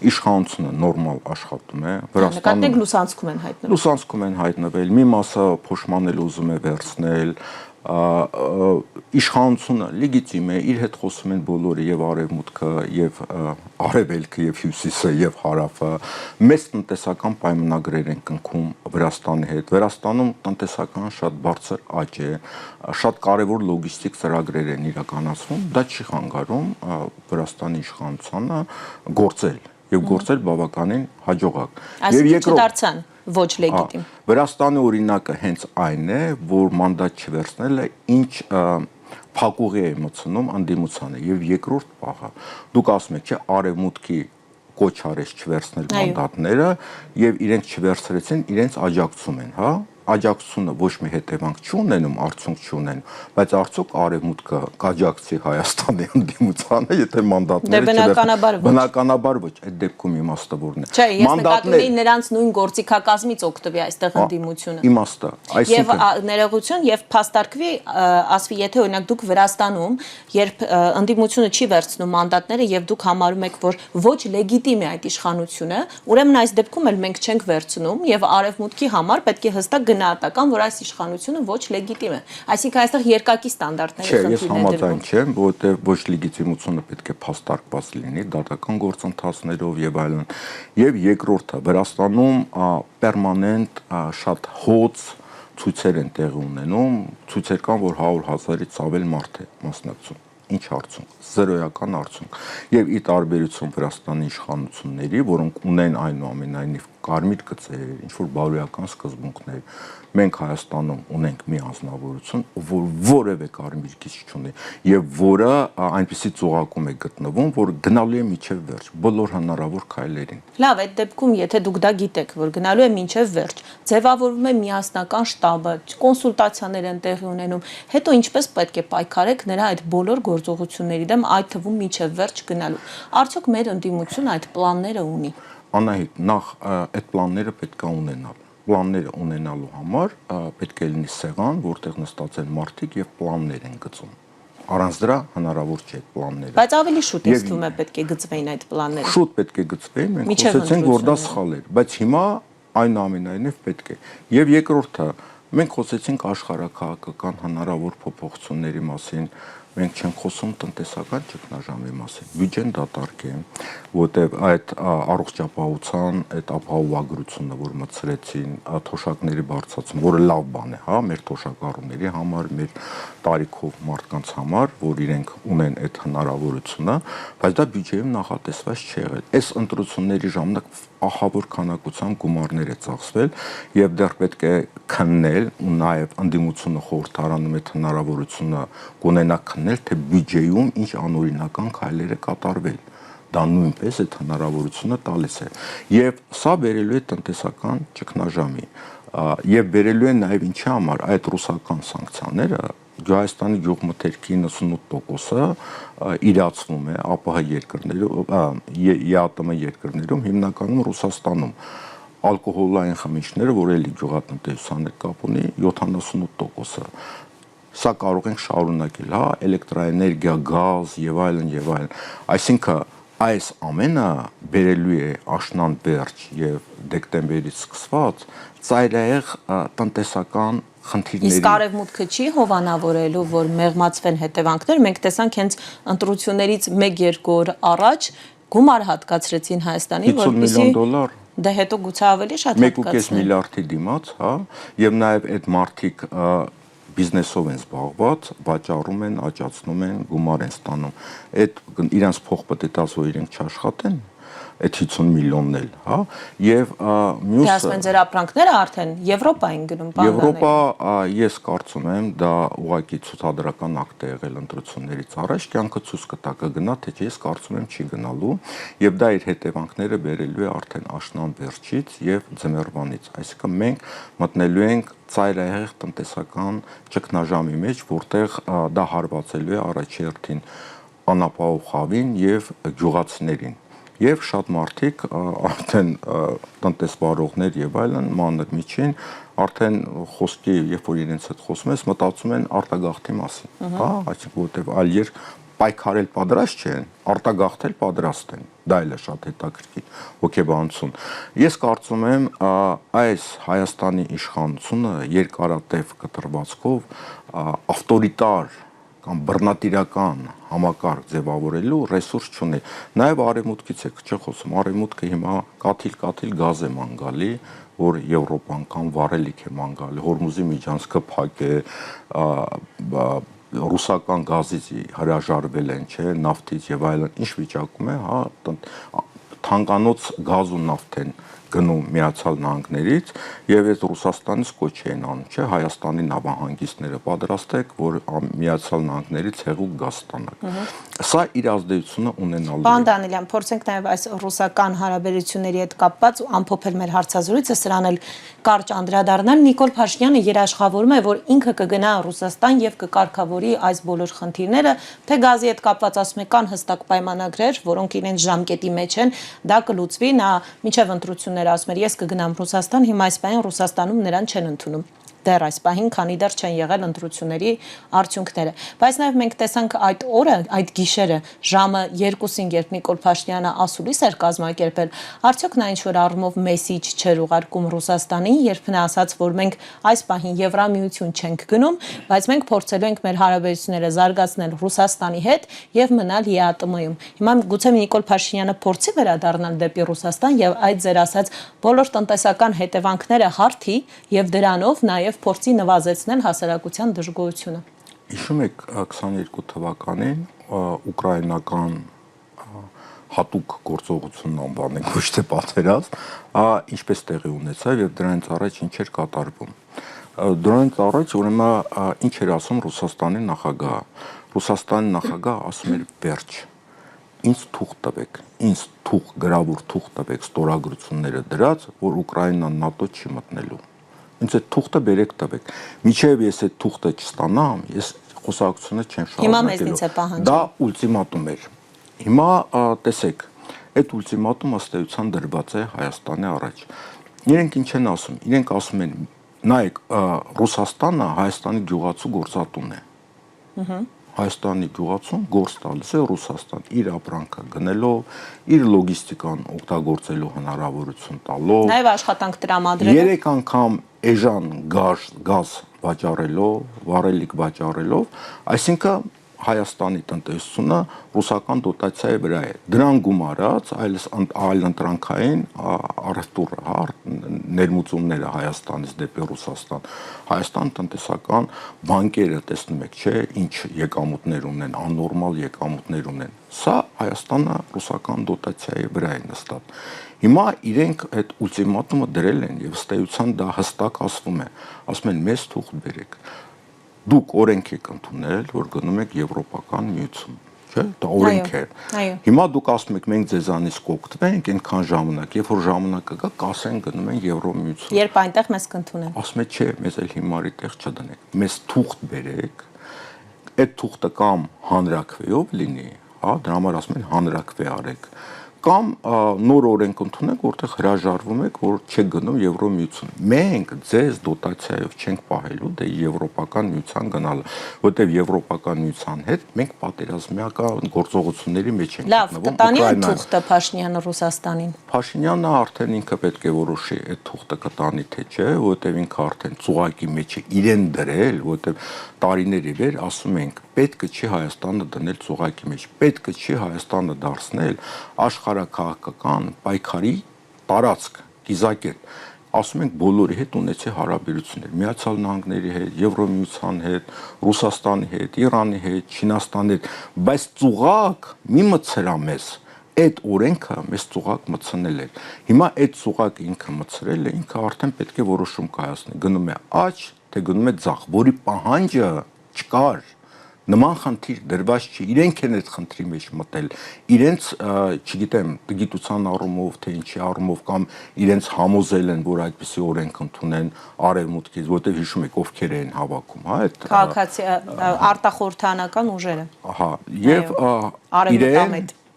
Իշխանությունը նորմալ աշխատում է, Վրաստանը լուսանցքում են հայտնվել։ Լուսանցքում են հայտնվել, մի մասը փոշմանել ուզում է վերցնել, իշխանությունը լեգիտիմ է, իր հետ խոսում են բոլորը, եւ արևմուտքը, եւ արևելքը, եւ հյուսիսը, եւ հարավը, մեծ տնտեսական պայմանագրեր են կնքում Վրաստանի հետ։ Վրաստանում տնտեսական շատ բարձր աճ է, շատ կարևոր լոգիստիկ ծրագրեր են իրականացվում, դա չի խանգարում Վրաստանի իշխանությանը գործել եւ գործել բավականին հաջողակ։ Եվ երկրորդ ոչ լեգիտիմ։ Վրաստանի օրինակը հենց այն է, որ մանդատ չվերցնելը ինչ փակուղի է մտցնում անդիմությանը եւ երկրորդ պահը դուք ասում եք, չէ, արևմուտքի կոչ արեց չվերցնել մանդատները եւ իրենք չվերցրեցին, իրենց աջակցում են, հա, աջակցությունը ոչ մի հետևանք չունենում, արդյունք չունեն, բայց արդյոք արևմուտքը կաջակցի Հայաստանի ընդդիմությանը, եթե մանդատները չվերցնեն։ Բնականաբար ոչ, այդ դեպքում իմաստը որն է։ Չէ, ես նկատում եմ նրանց նույն գործիքակազմից օգտվի այստեղ ընդդիմությունը։ Իմաստը, Եվ ներողություն եւ փաստարկվի, ասվի, եթե օրինակ դուք Վրաստանում, երբ ընդդիմությունը չի վերցնում մանդատները եւ դուք համարում եք, որ ոչ լեգիտիմ է այդ իշխանությունը, ուրեմն այս դեպքում էլ մենք չենք վերցնում եւ արևմուտքի համար պետք է հստակ գնահատական, որ այս իշխանությունը ոչ լեգիտիմ է։ Այսինքն այստեղ երկակի ստանդարտների խնդիրներ դրվում։ Չէ, ես համաձայն չեմ, որովհետև ոչ լեգիտիմությունը պետք է փաստարկված լինի դատական գործընթացներով եւ այլն։ Եվ երկրորդը, Վրաստանում պերմանենտ շատ հոծ ցույցեր են տեղի ունենում, ցույցեր կան, որ 100,000-ից ավել մարդ է մասնակցում։ Ինչ արդյունք, զրոյական արդյունք։ Եվ ի տարբերություն Վրաստանի իշխանությունների, որոնք ունեն այնուամենայնիվ կարմիր գծեր, ինչ որ բարոյական սկզբունքներ, մենք Հայաստանում ունենք մի անձնավորություն, որ որևէ կարմիր գիծ չունի եւ որը այնպեսի ծուղակում է գտնվում, որ գնալու է միջև վերջ բոլոր հնարավոր քայլերին։ Լավ, այդ դեպքում, եթե դուք դա գիտեք, որ գնալու է միջև վերջ, ձևավորվում է միասնական շտաբը, կոնսուլտացիաներ են տեղի ունենում, հետո ինչպես պետք է պայքարեք նրա այդ բոլոր գործողությունների դեմ, այդ թվում միջև վերջ գնալու։ Արդյոք մեր ընդդիմությունը այդ պլանները ունի։ Անահիտ, նախ այդ պլանները պետք է ունենալ։ պլանները ունենալու համար պետք է լինի սեղան, որտեղ նստած են մարդիկ եւ պլաններ են գծում։ Առանց դրա հնարավոր չէ այդ պլանները։ Բայց ավելի շուտ ինձ թվում է պետք է գծվեին այդ պլանները։ Շուտ պետք է գծվեին, մենք խոսեցինք, որ դա սխալ էր, բայց հիմա այնուամենայնիվ պետք է։ Եվ երկրորդը, մենք խոսեցինք աշխարհակահաղական հնարավոր փոփոխությունների մասին, մենք չենք խոսում տնտեսական ճգնաժամի մասին։ Բյուջեն դատարկ է, որտեղ այդ առողջապահության այդ ապահովագրությունը, որ մտցրեցին, թոշակների բարձրացում, որը լավ բան է, հա, մեր թոշակառուների համար, մեր տարիքով մարդկանց համար, որ իրենք ունեն այդ հնարավորությունը, բայց դա բյուջեում նախատեսված չի եղել։ Այս ընտրությունների ժամանակ ահավոր քանակությամբ գումարներ է ծախսվել եւ դեռ պետք է քննել ու նաեւ ընդդիմությունը խորհրդարանում այդ հնարավորությունը կունենա քննել, թե բյուջեում ինչ անօրինական քայլեր է կատարվել։ Դա նույնպես այդ հնարավորությունը տալիս է։ Եվ սա բերելու է տնտեսական ճգնաժամի եւ բերելու է նաեւ ինչի համար այդ ռուսական սանկցիաները Հայաստանի գյուղմթերքի 98%-ը իրացվում է ԱՊՀ երկրներում, ԵԱՏՄ երկրներում, հիմնականում Ռուսաստանում։ Ալկոհոլային խմիչքները, որ էլի գյուղատնտեսության հետ կապ ունի, 78%-ը։ Սա կարող ենք շարունակել, հա, էլեկտրաէներգիա, գազ եւ այլն եւ այլն։ Այսինքն այս ամենը բերելու է աշնան վերջ եւ դեկտեմբերից սկսված ծայրահեղ տնտեսական խնդիրների։ Իսկ արևմուտքը չի հովանավորելու, որ մեղմացվեն հետևանքներ։ Մենք տեսանք հենց ընտրություններից 1-2 օր առաջ գումար հատկացրեցին Հայաստանի, $50 միլիոն։ Դե հետո գուցե ավելի շատ հատկացնեն։ 1.5 միլիարդի դիմաց, հա, եւ նաեւ այդ մարդիկ բիզնեսով են զբաղված, վաճառում են, աճացնում են, գումար են ստանում։ Այդ իրանց փոխպտտած, որ իրենք չաշխատեն, այդ 50 միլիոնն էլ, հա, եւ մյուսը ասում են ձեր ապրանքները արդեն Եվրոպա են գնում, Եվրոպա, ես կարծում եմ, դա ուղղակի ցուցադրական ակտ է եղել ընտրություններից առաջ, կյանքը ցույց կտա կգնա, թե չէ, ես կարծում եմ չի գնալու, եւ դա իր հետևանքները բերելու է արդեն աշնան վերջից եւ ձմեռվանից, այսինքն մենք մտնելու ենք ծայրահեղ տնտեսական ճգնաժամի մեջ, որտեղ դա հարվածելու է առաջերտին անապահով խավին եւ գյուղացիներին։ Եվ շատ մարդիկ արդեն տնտեսվարողներ եւ այլն մանր միջին արդեն խոսքի երբ որ իրենց հետ խոսում ես մտածում են արտագաղթի մասին, հա, այսինքն որտեվ այլ երբ պայքարել պատրաստ չեն, արտագաղթել պատրաստ են։ Դա էլ է շատ հետաքրքիր հոգեբանություն։ Ես կարծում եմ այս Հայաստանի իշխանությունը երկարատև կտրվածքով ավտորիտար կամ բռնատիրական համակարգ ձևավորելու ռեսուրս չունի։ Նաև արևմուտքից է չխոսում, արևմուտքը հիմա կաթիլ գազ է ման գալի, որ Եվրոպան կամ վառելիք է ման գալի, Հորմուզի միջանցքը փակ է, ռուսական գազից հրաժարվել են, չէ, նավթից եւ այլն, ինչ վիճակում է, հա, թանկանոց գազ ու նավթ են գնում Միացյալ Նահանգներից եւ այդ Ռուսաստանից կոչ էին անում, չէ, Հայաստանի նավահանգիստները պատրաստեք, որ Միացյալ Նահանգներից հեղուկ գազ ստանաք։ Սա իր ազդեցությունը ունենալու է։ Պարոն Դանիելյան, փորձենք նաեւ այս ռուսական հարաբերությունների հետ կապված ամփոփել մեր հարցազրույցը, սրան էլ կարճ անդրադառնալ։ Նիկոլ Փաշինյանը երաշխավորում է, որ ինքը կգնա Ռուսաստան եւ կկարգավորի այս բոլոր խնդիրները, թե գազի հետ կապված ասում է կան հստակ պայմանագրեր, որոնք իրենց ժամկետի մեջ են, դա կլուծվի, նա մինչեւ ընտրությունները ասում էր ես կգնամ Ռուսաստան, հիմա այս պահին Ռուսաստանում նրան չեն ընդունում։ Դեռ այս պահին, քանի դեռ չեն եղել ընտրությունների արդյունքները։ Բայց նաև մենք տեսանք այդ օրը, այդ գիշերը ժամը 2-ին, երբ Նիկոլ Փաշինյանը ասուլիս էր կազմակերպել, արդյոք նա ինչ-որ առումով մեսիջ չէր ուղարկում Ռուսաստանին, երբ նա ասաց, որ մենք այս պահին Եվրամիություն չենք գնում, բայց մենք փորձելու ենք մեր հարաբերությունները զարգացնել Ռուսաստանի հետ եւ մնալ ԵԱՏՄ-ում։ Հիմա գուցե Նիկոլ Փաշինյանը փորձի վերադառնալ դեպի Ռուսաստան եւ այդ ձեր ասած բոլոր տնտեսական հետևանքները հարթի եւ դրանով նաեւ փորձի նվազեցնել հասարակության դժգոհությունը։ Հիշում եք 22 թվականին ուկրաինական հատուկ գործողությունն անվանենք, ոչ թե պատերազմ, ինչպես տեղի ունեցավ եւ դրանից առաջ ինչ էր կատարվում։ Դրանից առաջ ուրեմն ինչ էր ասում Ռուսաստանի նախագահը։ Ռուսաստանի նախագահը ասում էր վերջ։ Ինձ թուղթ տվեք, ինձ թուղթ, գրավոր թուղթ տվեք ստորագրությունները դրած, որ Ուկրաինան ՆԱՏՕ չի մտնելու։ Ինձ այդ թուղթը բերեք տվեք։ Միջև ես այդ թուղթը չստանամ, ես խոսակցությունը չեմ շարունակելու։ Հիմա մեզնից է պահանջում։ Դա ուլտիմատում էր։ Հիմա տեսեք, այդ ուլտիմատումը ըստ էության դրված է Հայաստանի առաջ։ Իրենք ինչ են ասում։ Իրենք ասում են, նայեք, Ռուսաստանը Հայաստանի գյուղացու գործատուն է։ Հայաստանի գյուղացուն գործ տալիս է Ռուսաստան իր ապրանքը գնելով, իր լոգիստիկան օգտագործելու հնարավորություն տալով, նաև աշխատանք տրամադրելով, 3 անգամ էժան գազ վաճառելով, վառելիք վաճառելով, այսինքն Հայաստանի տնտեսությունը ռուսական դոտացիայի վրա է։ Դրան գումարած այլ ընտրանքային առևտուրը, ներմուծումները Հայաստանից դեպի Ռուսաստան։ Հայաստան տնտեսական բանկերը տեսնում եք, չէ, ինչ եկամուտներ ունեն, աննորմալ եկամուտներ ունեն։ Սա Հայաստանը ռուսական դոտացիայի վրա է նստած։ Հիմա իրենք այդ ուլտիմատումը դրել են եւ ըստ էության դա հստակ ասվում է։ Ասում են մեզ թուղթ բերեք։ Դուք օրենք եք ընդունել, որ գնում եք Եվրոպական միություն, չէ՞, դա օրենք է։ Հիմա դուք ասում եք մենք ձեզանից կօգտվենք այնքան ժամանակ, երբ որ ժամանակը գա, կասեն գնում են Եվրոմիություն։ Երբ այնտեղ մեզ կընդունեն։ Ասում եք, չէ, մեզ էլ հիմարի տեղ չդնեք։ Մեզ թուղթ բերեք, այդ թուղթը կամ հանրակրվեով լինի, հա, դրա համար ասում են հանրակրվե արեք, կամ նոր օրենք ընդունեք, որտեղ հրաժարվում եք, որ չեք գնում Եվրոմիություն։ Մենք ձեզ դոտացիայով չենք պահելու դե Եվրոպական միության գնալը, որտեղ Եվրոպական միության հետ մենք պատերազմական գործողությունների մեջ ենք գտնվում։ Լավ, կտանի այդ թուղթը Փաշինյանը Ռուսաստանին։ Փաշինյանը արդեն ինքը պետք է որոշի այդ թուղթը կտանի թե չէ, որտեղ ինքը արդեն ծուղակի մեջ է իրեն դրել, որտեղ տարիների վեր ասում ենք պետք չի Հայաստանը դնել ծուղակի մեջ, պետք չի Հայաստանը դարձնել աշխարհաքաղաքական պայքարի տարածք, կիզակերտ։ Ասում ենք բոլորի հետ ունեցի հարաբերություններ, Միացյալ Նահանգների հետ, Եվրոմիության հետ, Ռուսաստանի հետ, Իրանի հետ, Չինաստանի հետ, բայց ծուղակ մի մցրա մեզ, այդ օրենքը մեզ ծուղակ մցնել էր։ Հիմա այդ ծուղակ ինքը մցրել է, ինքը արդեն պետք է որոշում կայացնի, գնում է աջ, թե գնում է ձախ, որի պահանջը չկար։ Նման խնդիր դրված չի, իրենք են այդ խնդրի մեջ մտել, իրենց, չգիտեմ, գիտության առումով, թե ինչի առումով կամ իրենց համոզել են, որ այդպիսի օրենք ընդունեն արևմուտքից, որտեղ հիշում եք ովքեր են հավաքում, հա, այդ քաղաքացի արտախորհրդանական ուժերը։ Ահա,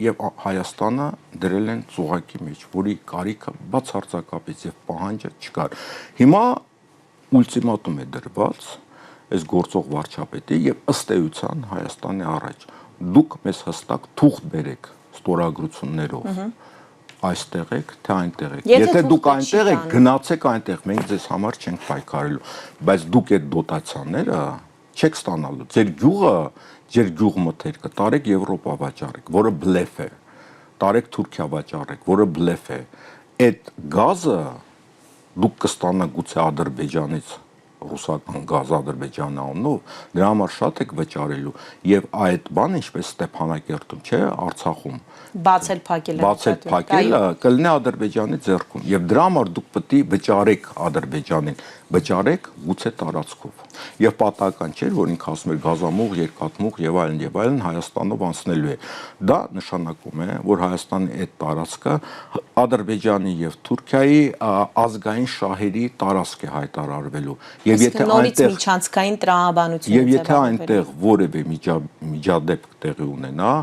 եւ Հայաստանը դրել են ծուղակի մեջ, որի կարիքը բացարձակապես եւ պահանջը չկար։ Հիմա ուլտիմատում է դրված այս գործող վարչապետի եւ ըստ էության Հայաստանի առաջ դուք մեզ հստակ թուղթ բերեք ստորագրություններով այստեղ եք թե այնտեղ եք եթե դուք այնտեղ եք գնացեք այնտեղ մենք ձեզ համար չենք պայքարելու բայց դուք այդ դոտացիաները չեք ստանալու ձեր գյուղմթերքը տարեք Եվրոպա վաճառեք որը բլեֆ է տարեք Թուրքիա վաճառեք որը բլեֆ է այդ գազը դուք կստանաք գուցե Ադրբեջանից ռուսական գազ Ադրբեջանի անունով դրա համար շատ եք վճարելու եւ այդ բանը ինչպես Ստեփանակերտում չէ Արցախում բացել փակելը կլինի Ադրբեջանի ձեռքում եւ դրա համար դուք պետք է վճարեք Ադրբեջանին վճարեք գուցե տարածքով եւ պատահական չէ որ ինքը ասում էր գազամուղ երկաթմուղ եւ այլն Հայաստանով անցնելու է դա նշանակում է որ Հայաստանի այդ տարածքը Ադրբեջանի եւ Թուրքիայի ազգային շահերի տարածք է հայտարարվելու եւ եթե այնտեղ միջանցքային տրամաբանություն եւ եթե այնտեղ որևէ միջադեպ տեղի ունենա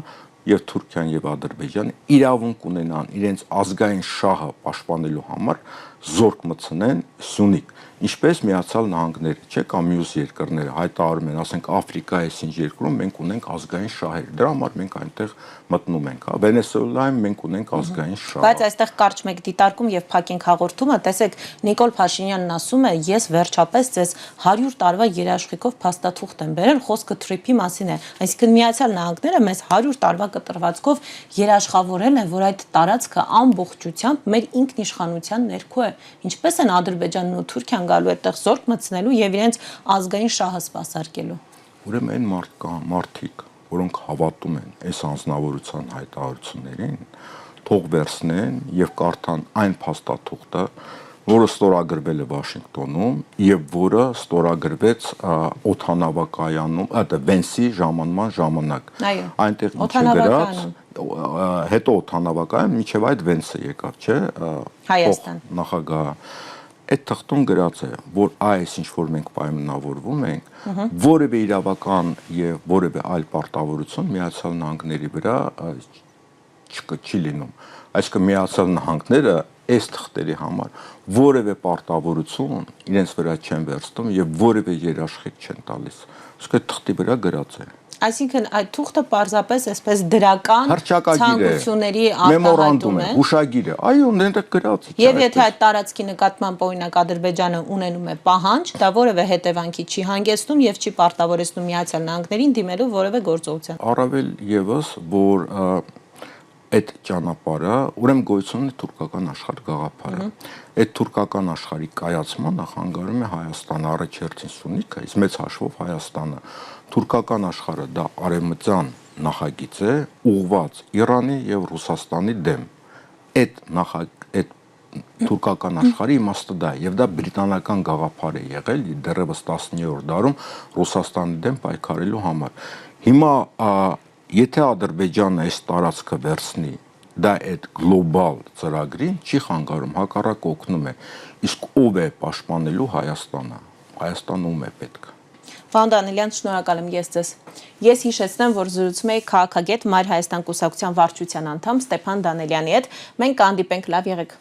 եւ Թուրքիան եւ Ադրբեջանը իրավունք ունենան իրենց ազգային շահը պաշտպանելու համար զորք մտցնեն Սյունիք ինչպես Միացյալ Նահանգները չէ կամ մյուս երկրները հայտարարում են ասենք Աֆրիկայի ինչ երկրում մենք ունենք ազգային շահեր դրա համար մենք այնտեղ մտնում ենք հա Վենեսուելայում մենք ունենք ազգային շահ բայց այստեղ կարճ մեկ դիտարկում եւ փակենք հաղորդումը տեսեք Նիկոլ Փաշինյանն ասում է ես վերջապես ձեզ 100 տարվա երաշխիքով փաստաթուղթ եմ բերել խոսքը թրիփի մասին է այսինքն Միացյալ Նահանգները մեզ 100 տարվա կտրվածքով երաշխավորել են որ այդ տարածքը ամբողջությամբ մեր ինքնիշխանության ներքո է ինչպես են Ադրբեջանն ու Թուրքիան գալու այդտեղ զորք մտցնելու եւ իրենց ազգային շահը սպասարկելու ուրեմն այն մարդիկ որոնք հավատում են այս անձնավորության հայտարարություններին թող վերցնեն եւ կարդան այն փաստաթուղթը որը ստորագրվել է Վաշինգտոնում եւ որը ստորագրվեց օդանավակայանում, այդ Վենսի ժամանման ժամանակ։ Այնտեղ ինչ է գրած, հետո օդանավակայան, միջև այդ Վենսը եկավ, չէ՞, Հայաստան նախագահ։ Այդ թղթում գրած է, որ այս ինչ որ մենք պայմանավորվում ենք, որևէ իրավական եւ որևէ այլ պարտավորություն Միացյալ Նահանգների վրա չի լինում։ Այսինքն Միացյալ Նահանգները այս թղթերի համար որևէ պարտավորություն իրենց վրա չեն վերցնում եւ որևէ երաշխիք չեն տալիս։ Իսկ այդ թղթի վրա գրած է։ Այսինքն այդ թուղթը պարզապես այսպես դրական ցանկությունների արտահայտում է, հուշագիր է, այո, այնտեղ գրած է։ Եվ եթե այդ տարածքի նկատմամբ օրինակ Ադրբեջանը ունենում է պահանջ, դա որևէ հետևանքի չի հանգեցնում եւ չի պարտավորեցնում Միացյալ Նահանգներին դիմելու որևէ գործողության։ Առավել եւս, որ այդ ճանապարհը ուրեմն գոյություն ունի թուրքական աշխարհ գաղափարը։ Այդ թուրքական աշխարհի կայացմանը խանգարում է Հայաստանը առաջերտին Սյունիքը, իսկ մեծ հաշվով Հայաստանը։ Թուրքական աշխարհը դա արևմտյան նախագիծ է, ուղղված Իրանի եւ Ռուսաստանի դեմ։ Այդ թուրքական աշխարհի իմաստը դա է, եւ դա բրիտանական գաղափար է եղել դեռևս 19-րդ դարում Ռուսաստանի դեմ պայքարելու համար։ Հիմա եթե Ադրբեջանը այս տարածքը վերցնի, դա այդ գլոբալ ծրագրին չի խանգարում, հակառակ օգնում է։ Իսկ ով է պաշտպանելու Հայաստանը։ Հայաստանը ում է պետք։ Պարոն Դանիելյան, շնորհակալ եմ ես ձեզ։ Ես հիշեցնեմ, որ զրուցում էի քաղաքագետ Մայր Հայաստան կուսակցության վարչության անդամ Ստեփան Դանիելյանի հետ։ Մենք կհանդիպենք, լավ եղեք։